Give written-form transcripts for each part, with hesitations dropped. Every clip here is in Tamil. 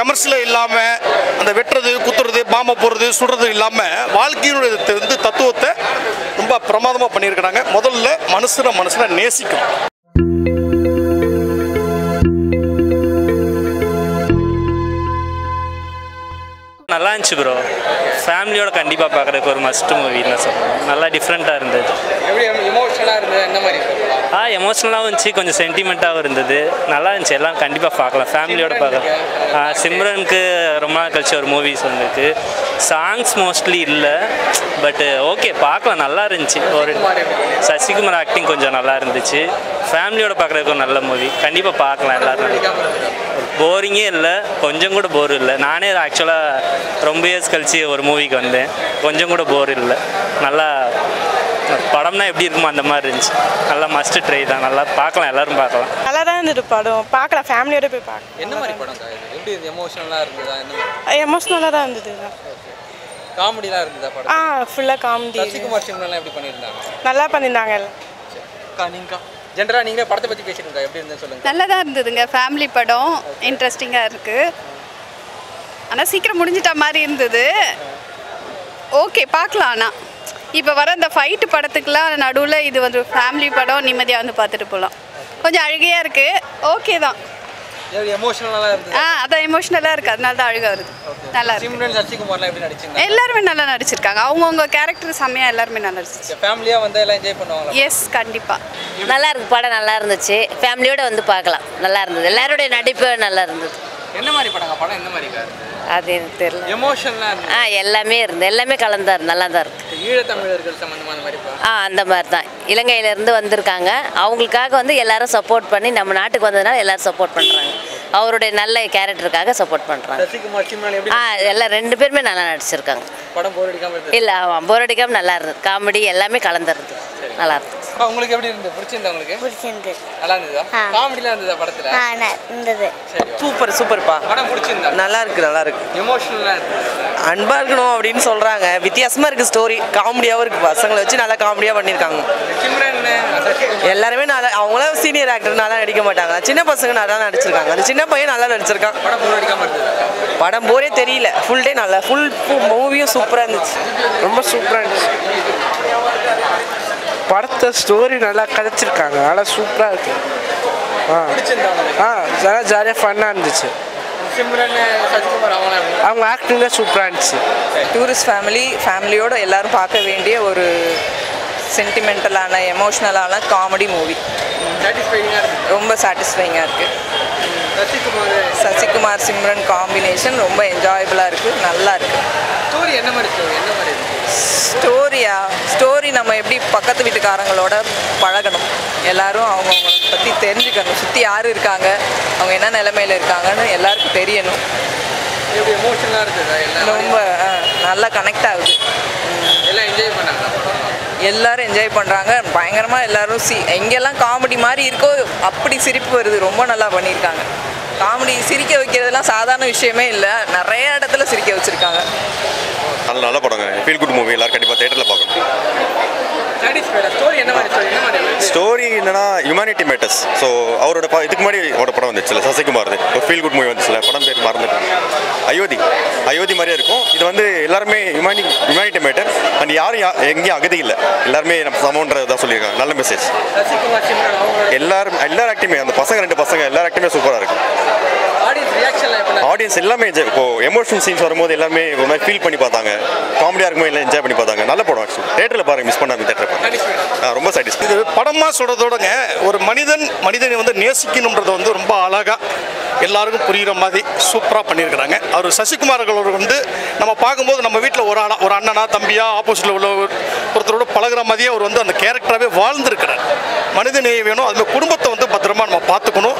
கமர்ஷியலாக இல்லாமல் அந்த வெட்டுறது குத்துறது பாம்பை போடுறது சுடுறது இல்லாமல் வாழ்க்கையினுடைய வந்து தத்துவத்தை ரொம்ப பிரமாதமாக பண்ணியிருக்கிறாங்க. முதல்ல மனுஷனை நேசிக்கும். நல்லா இருந்துச்சு ப்ரோ. ஃபேமிலியோட கண்டிப்பாக பார்க்குறதுக்கு ஒரு மஸ்ட் மூவின்னு சொல்லுவோம். நல்லா டிஃப்ரெண்ட்டாக இருந்தது. எப்படி எமோஷனலாக இருந்தது? என்ன மாதிரி? எமோஷ்னலாகவும் இருந்துச்சு, கொஞ்சம் சென்டிமெண்ட்டாகவும் இருந்தது. நல்லா இருந்துச்சு. எல்லாம் கண்டிப்பாக பார்க்கலாம், ஃபேமிலியோட பார்க்கலாம். சிம்ரனுக்கு ரொம்ப நாள் கழிச்சு ஒரு மூவிஸ் வந்துருக்கு. சாங்ஸ் மோஸ்ட்லி இல்லை, பட் ஓகே பார்க்கலாம், நல்லா இருந்துச்சு. ஒரு சசிகுமார் ஆக்டிங் கொஞ்சம் நல்லா இருந்துச்சு. ஃபேமிலியோட பார்க்குறதுக்கு ஒரு நல்ல மூவி, கண்டிப்பாக பார்க்கலாம் எல்லோரும். போரிங்கே இல்லை, கொஞ்சம் கூட போர் இல்லை. நானே ஆக்சுவலாக ரொம்ப இயர்ஸ் கழிச்சு ஒரு மூவிக்கு வந்தேன், கொஞ்சம் கூட போர் இல்லை. நல்லா படம்னா எப்படி இருக்குமோ அந்த மாதிரி இருந்துச்சு. நல்லா மஸ்ட் ட்ரை தான், நல்லா பார்க்கலாம், எல்லோரும் பார்க்கலாம். நல்லா தான் இருந்தது படம், பார்க்கலாம், ஃபேமிலியோட போய் பார்க்கலாம். என்ன மாதிரி படம்? எப்படி எமோஷனலாக இருந்ததா? எமோஷ்னலாக தான் இருந்தது. காமெடிலாம் இருந்ததா படம்? ஃபுல்லாக காமெடி. சசிகுமார் சிம்ரன்லாம் எப்படி பண்ணியிருந்தாங்க? நல்லா பண்ணியிருந்தாங்க எல்லாம். ஜென்ரலாக நீங்களே படத்தை பற்றி பேசியிருந்தா எப்படி இருந்தது சொல்லுங்கள். நல்லா தான் இருந்ததுங்க, ஃபேமிலி படம், இன்ட்ரெஸ்டிங்காக இருக்குது. ஆனால் சீக்கிரம் முடிஞ்சிட்ட மாதிரி இருந்தது. ஓகே பார்க்கலாம். ஆனால் இப்போ வர இந்த ஃபைட்டு படத்துக்கெலாம் நடுவில் இது வந்து ஃபேமிலி படம், நிம்மதியாக வந்து பார்த்துட்டு போகலாம். கொஞ்சம் அழுகையாக இருக்குது, ஓகே தான். எமோஷனலாக இருந்தது. அதான் எமோஷ்னலாக இருக்குது, அதனால தான் அழுகா வருது. நல்லா இருக்கு. சிம்ரன் சசிகுமார்லாம் எப்படி நடிச்சிருந்தாங்க? எல்லாருமே நல்லா நடிச்சிருக்காங்க, அவங்கவுங்க கேரக்டர் செம்மையாக எல்லாருமே நல்லா நடிச்சிருச்சு. ஃபேமிலியாக வந்து எல்லாம் என்ஜாய் பண்ணுவாங்களா? எஸ், கண்டிப்பாக நல்லா இருக்கு. படம் நல்லா இருந்துச்சு, ஃபேமிலியோட வந்து பார்க்கலாம், நல்லா இருந்தது. எல்லாருடைய நடிப்பு நல்லா இருந்தது. என்ன மாதிரி படங்க? படம் என்ன மாதிரி? அது எனக்கு தெரியல. எமோஷனலாக இருந்தது. எல்லாமே இருந்து, எல்லாமே கலந்தாரு, நல்லா தான் இருக்கு. ஈழத்தமிழர்கள் சம்மந்தமான மாதிரி? அந்த மாதிரி தான். இலங்கையிலேருந்து வந்திருக்காங்க, அவங்களுக்காக வந்து எல்லாரும் சப்போர்ட் பண்ணி, நம்ம நாட்டுக்கு வந்ததுனால எல்லாரும் சப்போர்ட் பண்ணுறாங்க. அவருடைய நல்ல கேரக்டருக்காக சப்போர்ட் பண்ணுறாங்க. சசிகுமார் சிம்ரன் எப்படி? எல்லாம் ரெண்டு பேருமே நல்லா நடிச்சிருக்காங்க. படம் போர் அடிக்காமல் இல்லை, போர் அடிக்காமல் நல்லா இருந்தது. காமெடி எல்லாமே கலந்துருது, நல்லா இருக்கு. உங்களுக்கு எப்படி இருந்தது? பிடிச்சிருந்தா? உங்களுக்கு பிடிச்சிருந்து நல்லா இருந்ததா? காமெடிலாம் இருந்ததா படத்தில்? இருந்தது. சூப்பர்ப்பா. படம் பிடிச்சிருந்தா? நல்லா இருக்கு, நல்லா இருக்கு. எமோஷனலாக இருந்தது. அன்பா இருக்கணும் அப்படின்னு சொல்றாங்க. வித்தியாசமா இருக்கு ஸ்டோரி, காமெடியாவும் இருக்கு. பசங்களை வச்சு நல்லா காமெடியா பண்ணிருக்காங்க. சிம்ரன் எல்லாருமே நல்லா, அவங்களாம் சீனியர் ஆக்டர் நல்லா நடிக்க மாட்டாங்க, சின்ன பசங்க நல்லா நடிச்சிருக்காங்க. அந்த சின்ன பையன் நல்லா நடிச்சிருக்கான். படம் போர் அடிக்காமல் இருந்தது. படம் போரே தெரியல, ஃபுல் டே நல்லா, ஃபுல் மூவியும் சூப்பரா இருந்துச்சு, ரொம்ப சூப்பரா இருந்துச்சு. படத்தை ஸ்டோரி நல்லா கதைச்சிருக்காங்க, நல்லா சூப்பராக இருக்கு. நல்லா ஜாலியாக ஃபன்னாக இருந்துச்சு. அவங்க ஆக்டிங் தான் சூப்பராக இருந்துச்சு. டூரிஸ்ட் ஃபேமிலியோடு எல்லாரும் பார்க்க வேண்டிய ஒரு சென்டிமெண்டலான எமோஷ்னலான காமெடி மூவி. ரொம்ப சாட்டிஸ்ஃபைங்காக இருக்குது. சசிகுமார் சிம்ரன் காம்பினேஷன் ரொம்ப என்ஜாயபுளாக இருக்குது, நல்லா இருக்குது. ஸ்டோரி என்ன மாதிரி? ஸ்டோரி நம்ம எப்படி பக்கத்து வீட்டுக்காரங்களோட பழகணும், எல்லாரும் அவங்கவுங்களை பற்றி தெரிஞ்சுக்கணும், சுற்றி யார் இருக்காங்க, அவங்க என்ன நிலைமையில் இருக்காங்கன்னு எல்லாருக்கும் தெரியணும். எமோஷனலாக இருக்குது, ரொம்ப நல்லா கனெக்ட் ஆகுது. எல்லாம் என்ஜாய் பண்ணாங்க. எல்லாரும் என்ஜாய் பண்ணுறாங்க பயங்கரமாக. எல்லாரும் எங்கெல்லாம் காமெடி மாதிரி இருக்கோ அப்படி சிரிப்பு வருது, ரொம்ப நல்லா பண்ணியிருக்காங்க. காமெடி சிரிக்க வைக்கிறதுலாம் சாதாரண விஷயமே இல்லை, நிறைய இடத்துல சிரிக்க வச்சுருக்காங்க. நல்ல படங்க, ஃபீல் குட் மூவி, எல்லாரும் கண்டிப்பாக தேட்டரில் பார்க்கணும். ஸ்டோரி என்னன்னா ஹியூமனிட்டி மேட்டர்ஸ். ஸோ அவரோட இதுக்கு முன்னாடி அவரோட படம் வந்துச்சுல சசிகுமார், ஃபீல் குட் மூவி வந்துச்சுல, படம் பேர் மறந்துட்டேன். அயோத்தி மாதிரியே இருக்கும். இது வந்து எல்லாருமே ஹியூமனிட்டி மேட்டர் அண்ட் யாரும் எங்கேயும் அகதி இல்லை, எல்லாருமே நம்ம சமன்றதான் சொல்லியிருக்காங்க. நல்ல மெசேஜ். எல்லாரும் ஆக்டிங்குமே, அந்த பசங்க 2 பசங்க எல்லா ஆக்டிங்குமே சூப்பராக இருக்கும். ஆடியன்ஸ் எல்லாமே என்ஜாய், இப்போ எமோஷனல் சீன்ஸ் வரும்போது எல்லாமே ஒரு மாதிரி ஃபீல் பண்ணி பார்த்தாங்க. காமெடியாக இருக்கும்போது எல்லாம் என்ஜாய் பண்ணி பார்த்தாங்க. நல்ல படம். ஆக்சுவலி தேட்டரில் பாருங்க, மிஸ் பண்ணாங்க, தேட்டரில் பாருங்க. ரொம்ப சாட்டிஸ்ஃபை. இது படமாக சொல்கிறதோடங்க ஒரு மனிதனை வந்து நேசிக்கணுன்றதை வந்து ரொம்ப அழகாக எல்லாருக்கும் புரிகிற மாதிரி சூப்பராக பண்ணியிருக்கிறாங்க. அவர் சசிகுமார் அவர்கள் வந்து நம்ம பார்க்கும்போது நம்ம வீட்டில் ஒரு அண்ணனா தம்பியா ஆப்போசிட்டில் உள்ள ஒருத்தரோட பழகிற மாதிரியே அவர் வந்து அந்த கேரக்டராகவே வாழ்ந்துருக்கிறார். மனித நேயம் வேணும், அதுமாதிரி குடும்பத்தை வந்து பத்திரமா நம்ம பார்த்துக்கணும்,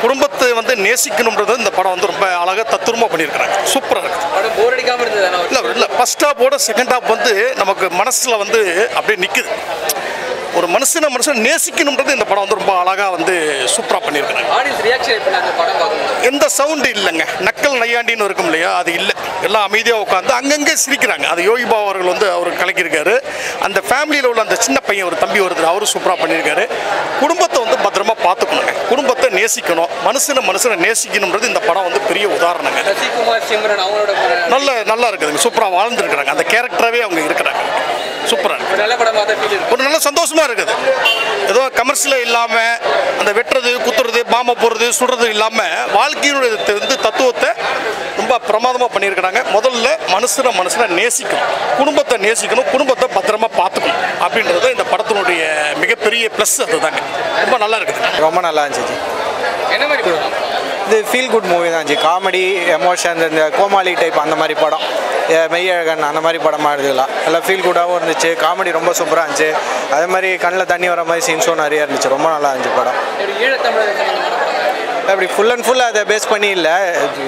குடும்பத்தை வந்து நேசிக்கணுன்றது இந்த படம் வந்து ரொம்ப அழகாக தத்துரமாக பண்ணியிருக்கிறாங்க. சூப்பராக இருக்குது. படம் போர் அடிக்காமல் இருந்தது. இல்லை ஃபர்ஸ்ட் ஹாஃபோட செகண்ட் ஹாஃப் வந்து நமக்கு மனசில் வந்து அப்படியே நிற்குது. ஒரு மனுஷனை நேசிக்கணுன்றது இந்த படம் வந்து ரொம்ப அழகாக வந்து சூப்பராக பண்ணியிருக்கிறாங்க. எந்த சவுண்டு இல்லைங்க, நக்கல் நையாண்டின்னு இருக்கும் இல்லையா, அது இல்லை. எல்லாம் அமைதியாக உட்காந்து அங்கங்கே சிரிக்கிறாங்க. அது யோகி பாபு அவர்கள் வந்து அவர் கலக்கியிருக்காரு. அந்த ஃபேமிலியில் உள்ள அந்த சின்ன பையன் ஒரு தம்பி ஒருத்தர் அவரும் சூப்பராக பண்ணியிருக்காரு. குடும்பத்தை வந்து பத்திரமா பார்த்துக்கணுங்க, குடும்பத்தை நேசிக்கணும், மனுஷனை நேசிக்கணுன்றது இந்த படம் வந்து பெரிய உதாரணங்க. சசிகுமார் சிம்ரன் அவங்களோட நல்லா இருக்குதுங்க, சூப்பராக வாழ்ந்துருக்குறாங்க, அந்த கேரக்டராகவே அவங்க இருக்கிறாங்க, சூப்பராக நல்ல படமாக தான் ஃபீல் இருக்கு. ஒரு நல்ல சந்தோஷமாக இருக்குது. ஏதோ கமர்ஷியலாக இல்லாமல் அந்த வெட்டுறது குத்துறது பாம்பை போடுறது சுடுறது இல்லாமல் வாழ்க்கையினுடைய வந்து தத்துவத்தை ரொம்ப பிரமாதமாக பண்ணியிருக்கிறாங்க. முதல்ல மனுஷனை நேசிக்கணும், குடும்பத்தை நேசிக்கணும், குடும்பத்தை பத்திரமா பார்த்துக்கணும் அப்படின்றது இந்த படத்தினுடைய மிகப்பெரிய ப்ளஸ். அதுதாங்க ரொம்ப நல்லா இருக்குது. ரொம்ப நல்லா இருந்துச்சு. என்ன மாதிரி படம்? இது ஃபீல் குட் மூவி தான் இருந்துச்சு. காமெடி, எமோஷன், இந்த கோமாளி டைப் அந்த மாதிரி படம், மெய்யழகன் அந்த மாதிரி படமாக இருந்துக்கலாம். எல்லாம் ஃபீல் குட்டாகவும் இருந்துச்சு. காமெடி ரொம்ப சூப்பராக இருந்துச்சு. அதே மாதிரி கண்ணில் தண்ணி வர மாதிரி சீன்ஸும் நிறையா இருந்துச்சு. ரொம்ப நல்லா இருந்துச்சு படம். அப்படி ஃபுல் அண்ட் ஃபுல் அதை பேஸ் பண்ணி இல்லை.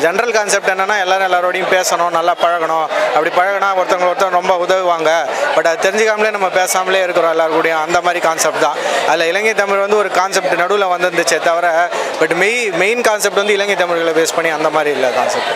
ஜென்ரல் கான்செப்ட் என்னென்னா எல்லாரோடையும் பேசணும், நல்லா பழகணும். அப்படி பழகினா ஒருத்தர் ரொம்ப உதவுவாங்க. பட் அது தெரிஞ்சுக்காமலே நம்ம பேசாமலே இருக்கிறோம் எல்லாருக்கூடையும். அந்த மாதிரி கான்செப்ட் தான். அதில் இலங்கை தமிழ் வந்து ஒரு கான்செப்ட் நடுவில் வந்துருந்துச்சே தவிர, பட் மெயின் கான்செப்ட் வந்து இலங்கை தமிழ்களை பேஸ் பண்ணி அந்த மாதிரி இல்லை கான்செப்ட்.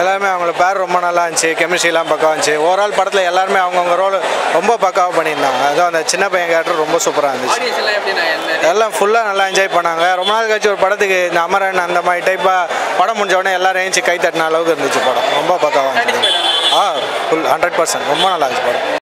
எல்லாருமே அவங்கள பேர் ரொம்ப நல்லா இருந்துச்சு. கெமிஸ்ட்ரிலாம் பக்காவாக இருந்துச்சு. ஓவரால் படத்தில் எல்லாருமே அவங்கவுங்க ரோல் ரொம்ப பக்காவாக பண்ணியிருந்தாங்க. அதுவும் அந்த சின்ன பையன் கேரக்டர் ரொம்ப சூப்பராக இருந்துச்சு. எல்லாம் ஃபுல்லாக நல்லா என்ஜாய் பண்ணாங்க. ரொம்ப நாள் கழிச்சு ஒரு படத்துக்கு இந்த அமரன் அந்த மாதிரி டைப்பாக படம் முடிஞ்ச உடனே எல்லாரும் ஏஞ்சி கை தட்டின அளவுக்கு இருந்துச்சு படம். ரொம்ப பக்காவாக இருந்துச்சு. ஃபுல் 100% ரொம்ப நல்லா இருந்துச்சு படம்.